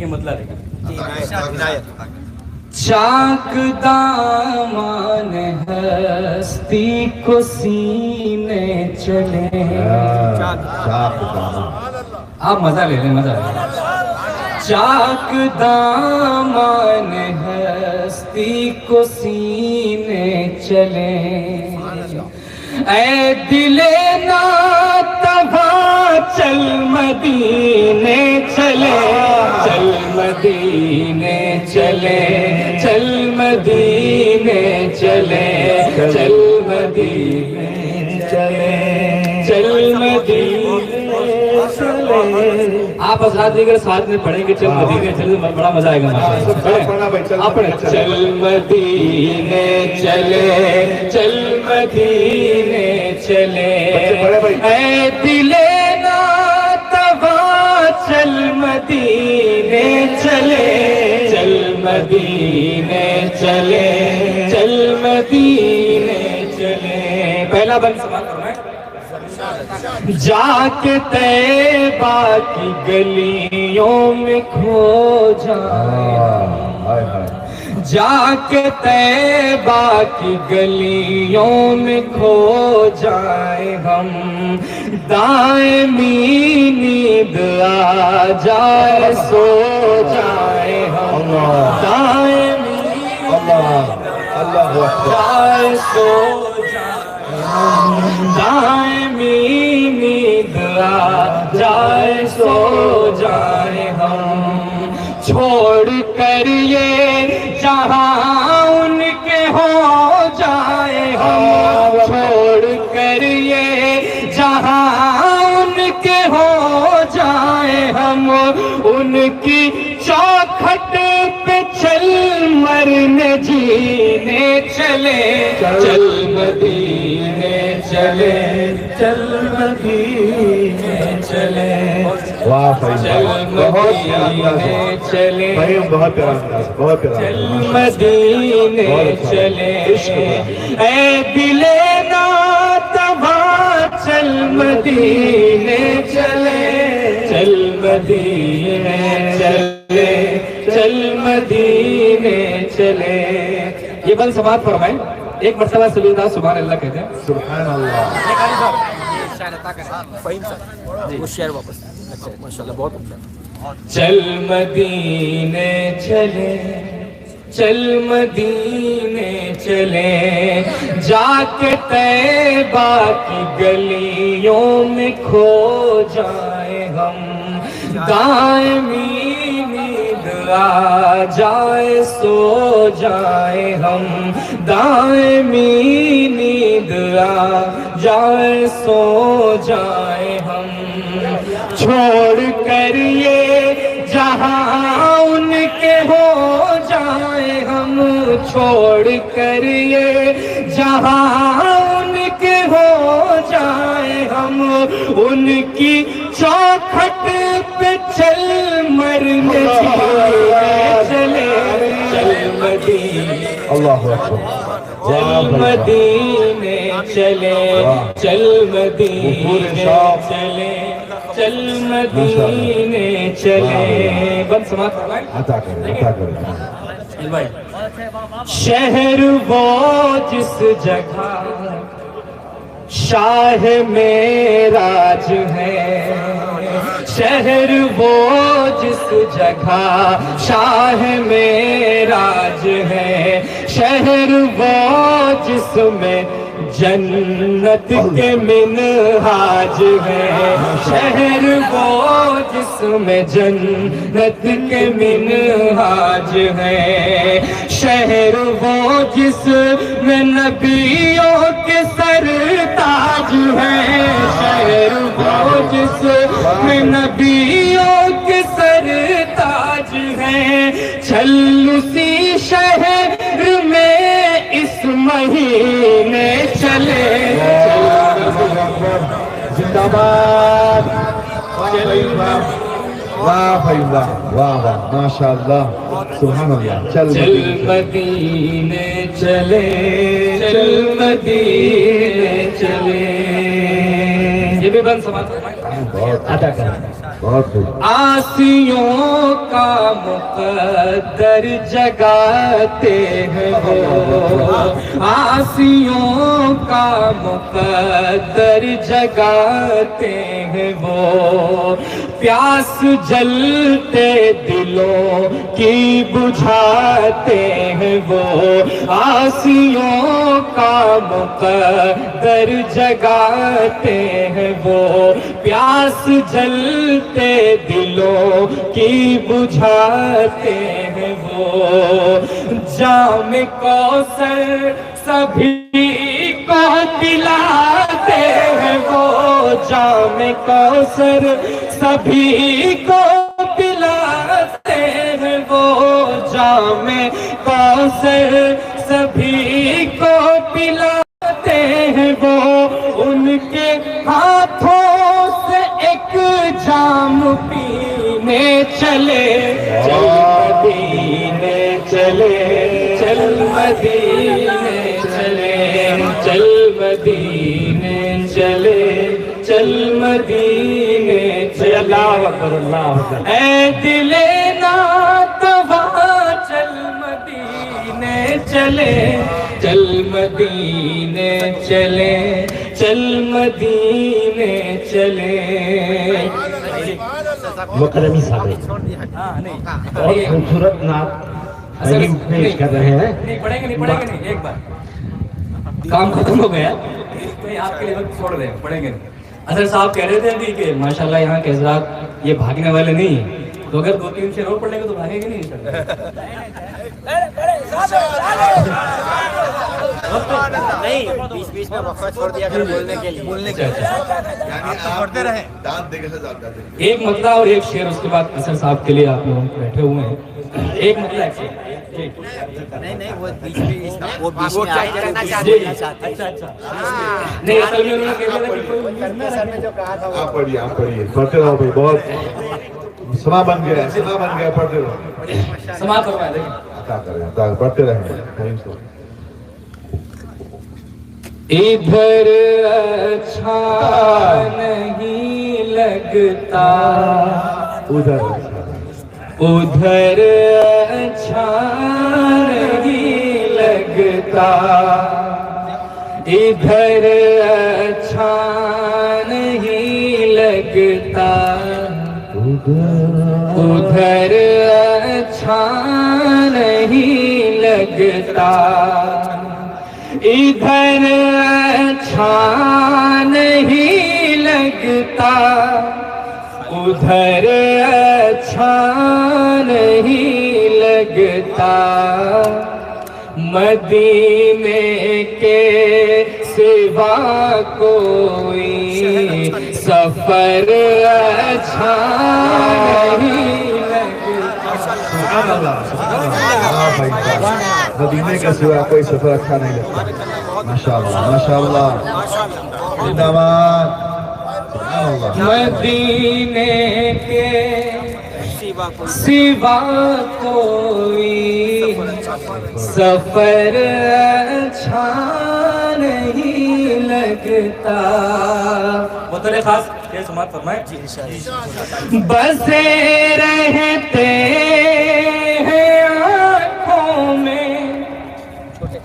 لیکن مطلب ہے چاک دامان ہستی کو سینے چلے. آپ مزہ لے لیں، مزہ لے لیں. چاک دامان ہستی کو سینے چلے، اے دل ناتواں چل مدینے چلے، چل مدینے چلے، چل مدینے چلے، چل مدینے چلے، چل مدینے چلے. آپ حضرات دیگر ساتھ میں پڑھیں گے چل مدینے چلے، بڑا مزہ آئے گا. اپنے چل مدینے چلے، چل مدینے چلے، اے دل ناتواں چل مدینے چلے، چل مدینے چلے، چل مدینے چلے. پہلا بند سماعت فرمائیں. جا کے طیبہ کی گلیوں میں کھو جائیں، جا کے طیبہ کی گلیوں میں کھو جائیں ہم، دائمی نیند آ جائے سو جائیں ہم، دائمی نیند آ جائے سو دائمی نیند آ جائے سو جائے ہم، چھوڑ کر یہ جہاں ان کے ہو جائے ہم، چھوڑ کر یہ جہاں ان کے ہو جائے ہم، ان کی چوکھٹ پہ چل مرنے جینے چلے، چل مدینے چلے، چل مدینے چلے. واہ بھائی، چل مدینے چلے، بہت پیارا، بہت پیارا. چل مدینے چلے، اے دل ناتواں چل مدینے چلے، چل مدینے چلے، چل مدینے چلے. یہ بند سماعت فرمائیں. ایک مرتبہ صلی اللہ سبحان اللہ کہتے ہیں. سبحان اللہ. چل مدینے چلے، چل مدینے چلے، جا کے طیبہ کی گلیوں میں کھو جائیں ہم، دائمی نیند آ جائے سو جائے ہم، دائمی نیند آ جائے سو جائے ہم، چھوڑ کر یہ جہاں ان کے ہو جائے ہم، چھوڑ کر یہ جہاں ان کے ہو جائے ہم، ان کی چوکھٹ پہ چل مرنے چلے، چل مدینے، اللہ اکبر. چل مدینے چلے، چل مدینے چلے، چل مدینے چلے. بند سماعت فرمائیں. عطا کرے، عطا کرے. شہر وہ جس جگہ شاہ معراج ہے، شہر وہ جس جگہ شاہ معراج ہے، شہر وہ جس میں جنت کے منہاج ہے، شہر وہ جس میں جنت کے منہاج ہے، شہر وہ جس میں نبیوں کے سر تاج ہے، شہر وہ جس میں نبیوں کے سر تاج ہے، چل اسی شہر میں اس مہینے چلے. زندہ باد. واہ بھائی واہ، واہ واہ، ماشاء اللہ، سبحان اللہ. چل مدینے چلے، چل مدینے چلے. یہ بھی بند سماعت بہت ادا کریں. بہت خوب. آسیوں کا مقدر جگاتے ہیں وہ، آسیوں کا مقدر جگاتے ہیں وہ، پیاس جلتے دلوں کی بجھاتے ہیں وہ، آسیوں کا مقدر جگاتے ہیں وہ، پیاس جلتے دلوں کی بجھاتے ہیں وہ، جام کوثر سبھی کو پلاتے ہیں وہ، جام کوثر سبھی کو پلاتے ہیں وہ، جام کوثر سبھی کو پلاتے ہیں وہ، ان کے ہاتھوں سے ایک جام پینے چلے، چل مدینے چلے، چل مدینے چلے، چل مدینے چلے، چل مدینے چلے، اللہ اکبر اللہ اکبر، اے دل ناتواں چل مدینے چلے، چل مدینے چلے، چل مدینے چلے. مکرمی صاحب بہت خوبصورت نعت پیش کر رہے ہیں. نہیں پڑھیں گے نہیں ایک بار کام ختم ہو گیا تو یہ آپ کے لیے وقت چھوڑ رہے ہیں، پڑھیں گے نہیں. اصل صاحب کہہ رہے تھے ابھی کہ ماشاءاللہ یہاں کے حضرات یہ بھاگنے والے نہیں ہیں، تو اگر 2-3 شعر اور پڑھ لیں گے تو بھاگیں گے نہیں انشاءاللہ. نہیں بیچ میں وقفہ چھوڑ دیا کر بولنے کے لیے، بولنے کے لیے پڑھتے رہیں. ایک مطلع اور ایک شعر، اس کے بعد اصل صاحب کے لیے آپ لوگ بیٹھے ہوئے ہیں. ایک مطلع ایک شعر. نہیں وہ بیچ میں وہ بیچ میں کرنا چاہتے ہیں. نہیں اصل میں انہوں نے کہا تھا کہ کوئی سر میں جو کہا تھا وہ آپ پڑھیے پڑھتے رہو بھائی. بہت سما بن گیا پڑھتے رہو. سماعت کروایا دیکھیں. عطا کریں پڑھتے رہیں گے. ادھر اچھا نہیں لگتا، ادھر ادھر اچھا نہیں لگتا، ادھر اچھا نہیں لگتا، ادھر اچھا نہیں لگتا، ادھر اچھا نہیں لگتا، ادھر اچھا نہیں لگتا، مدینے کے سوا کوئی سفر اچھا نہیں لگتا. مدینے کے سوا کوئی سفر اچھا نہیں لگتا. ماشاءاللہ ماشاءاللہ زندہباد. مدینے کے سوا کوئی سفر اچھا نہیں لگتا. بطور خاص یہ سماعت فرمائیں. بسے رہتے ہیں آنکھوں میں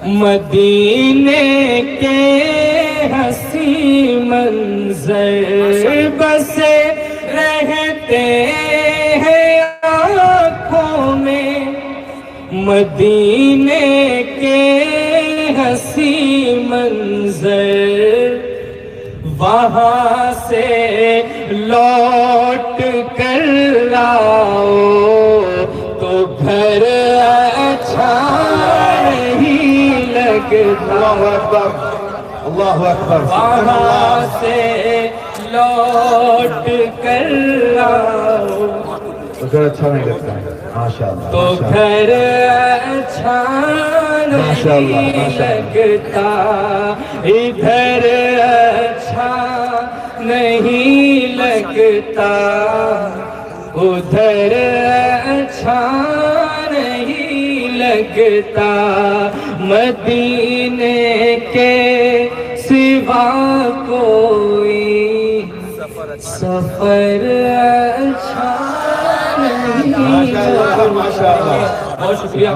مدینے کے حسین منظر، بسے رہتے ہیں آنکھوں میں مدینے کے حسین منظر، وہاں سے لوٹ کر آؤ تو گھر اچھا نہیں لگتا. اللہ اکبر. وہاں سے لوٹ کر آؤ ادھر اچھا نہیں لگتا ہے. ماشاءاللہ تو گھر اچھا نہیں لگتا، ادھر اچھا نہیں لگتا، ادھر اچھا نہیں لگتا، مدینے کے سوا کوئی سفر اچھا نہیں ماشاءاللہ ماشاءاللہ بہت شکریہ